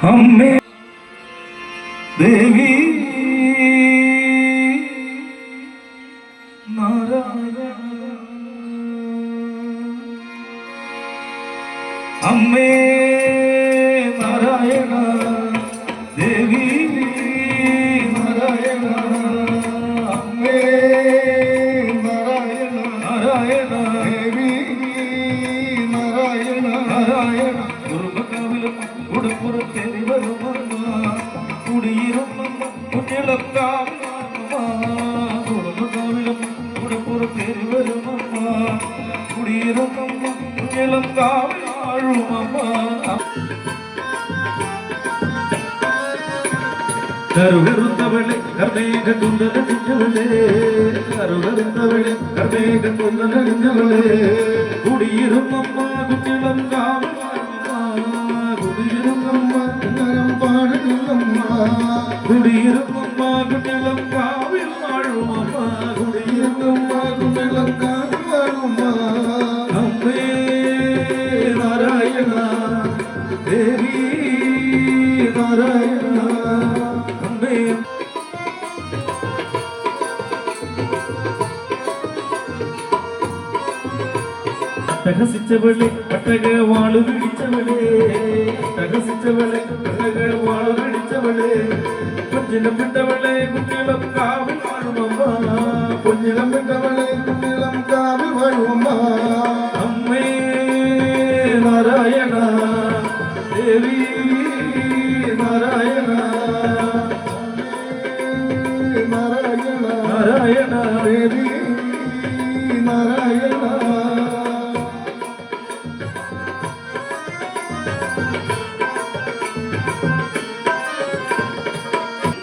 अम्मे देवी नारायण अम्मे नारायण देवी नारायण अम्मे नारायण नारायण देवी नारायण नारायण गुरुबकाविल उड़पुरते കുടിയിരുന്നമ്മ കുട്ടികളക്കാവിലമ്മ കുടുംബക്കാവിലും കുടപ്പുറത്തേരി വരുമമ്മ കുടിയിരുന്നമ്മ കുട്ടികളക്കാവിലാഴുമമ്മ കറുകറുത്തവളെ കർമേഘ കുന്തലടിഞ്ഞവളെ കറുകറുത്തവളെ കർമേഘ കുന്തലടിഞ്ഞവളെ കുടിയിരുന്നമ്മ കുട്ടികളക്കാവിലാഴുമമ്മ കുടിയിരുന്നമ്മ കുടിയിരുന്നമ്മ കുട്ടികളക്കാവിൽ വാഴുമമ്മ കുടിയിരുന്നമ്മ കുട്ടികളക്കാവിൽ വാഴുമമ്മ അമ്മേ നാരായണ ദേവി നാരായണ അമ്മേ അട്ടഹസിച്ചവളെ പട്ടക വാളു പിടിച്ചവളെ അട്ടഹസിച്ചവളെ പട്ടക വാളു പിടിച്ചവളെ പൊന്നിലം വിട്ടവളെ കുട്ടിളം കാവിൽ വാഴുമമ്മ പൊന്നിലം വിട്ടവളെ കുട്ടിളം കാവിൽ വാഴുമമ്മ അമ്മേ നാരായണ ദേവി നാരായണ നാരായണ നാരായണ ദേവി നാരായണ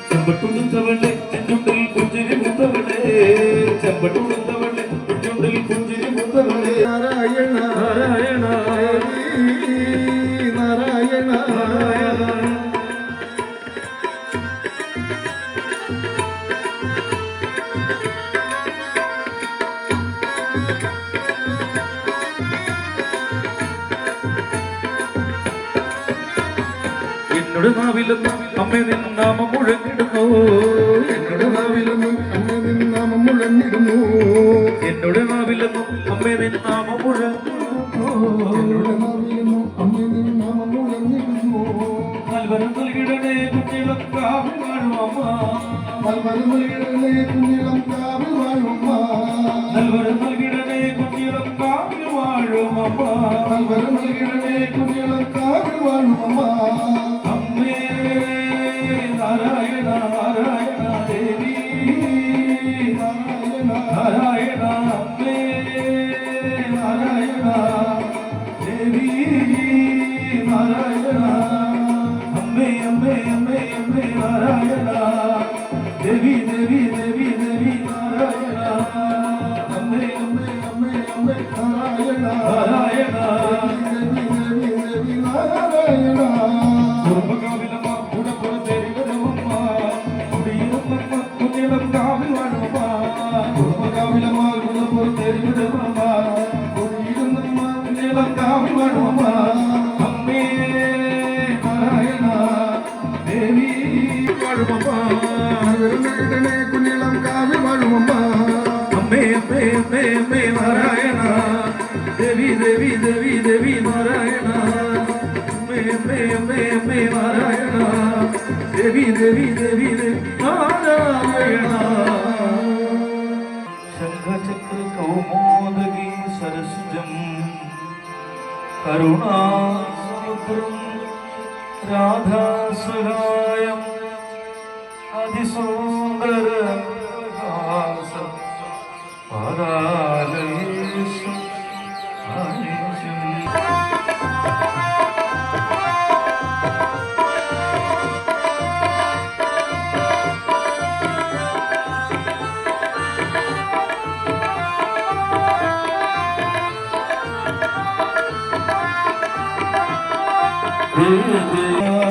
ചെമ്പട്ടുടുത്തവളെ ചെഞ്ചുണ്ടിൽ പുഞ്ചിരി മുത്തവളെ ചെമ്പട്ടുടുത്തവളെ ചെഞ്ചുണ്ടിൽ പുഞ്ചിരി മുത്തവളെ നാരായണ നാരായണ നാരായണ നാരായണ എന്നോട് നാവിലൊന്നും അമ്മേ നിൻ നാമം മുഴങ്ങിടുന്നു എന്നോട് നാവിലൊന്നും അമ്മേ നിൻ നാമം മുഴങ്ങിടുന്നു എന്നോട് നാവിലൊന്നും അമ്മേ നിൻ നാമം മുഴങ്ങിടുന്നു എന്നോട് നാവിലൊന്നും അമ്മേ നിൻ നാമം മുഴങ്ങിടുന്നു നൽവരം നൽകിടണേ കുഞ്ഞിളം കാവിൽ വാഴുമമ്മ നൽവരം നൽകിടണേ കുഞ്ഞിളം കാവിൽ വാഴുമമ്മ നൽവരം നൽകിടണേ കുഞ്ഞിളം കാവിൽ വാഴുമമ്മ നൽവരം നൽകിടണേ കുഞ്ഞിളം കാവിൽ വാഴുമമ്മ നാരായണ നാരായണ ദേവി നാരായണ നാരായണ അമ്മേ നാരായണ ദേവി നാരായണ അമ്മേ അമ്മേ അമ്മേ അമ്മേ നാരായണ ദേവി ദേവി ദേവി ദേവി നാരായണ അമ്മേ അമ്മേ അമ്മേ അമ്മേ നാരായണ നാരായണ ദേവി ദേവി ദേവി നാരായണ കാവിൽ വാഴുമമ്മ കുടുംബകാവിലമാകുന്ന പുറത്തെരുവിടുമമ്മ കുടിയിരുന്നമ്മ നീളം കാവിൽ വാഴുമമ്മ അമ്മേ നാരായണ ദേവി വാഴുമമ്മ കുഞ്ഞിളം കാവിൽ വാഴുമമ്മ അമ്മേ അമ്മേ അമ്മേ അമ്മേ നാരായണ ദേവി ദേവി ദേവി ദേവി നാരായണ അമ്മേ അമ്മേ അമ്മേ അമ്മേ നാരായണ ദേവി ദേവി ദേവി ദേവി നാരായണ ശംഖചക്ര കൗമോദഗി സരസ്വജം കരുണാസമുദ്രം രാധാസുരായം അതിസുന്ദര പാദാലയേഷു ആയേഷം ദേവി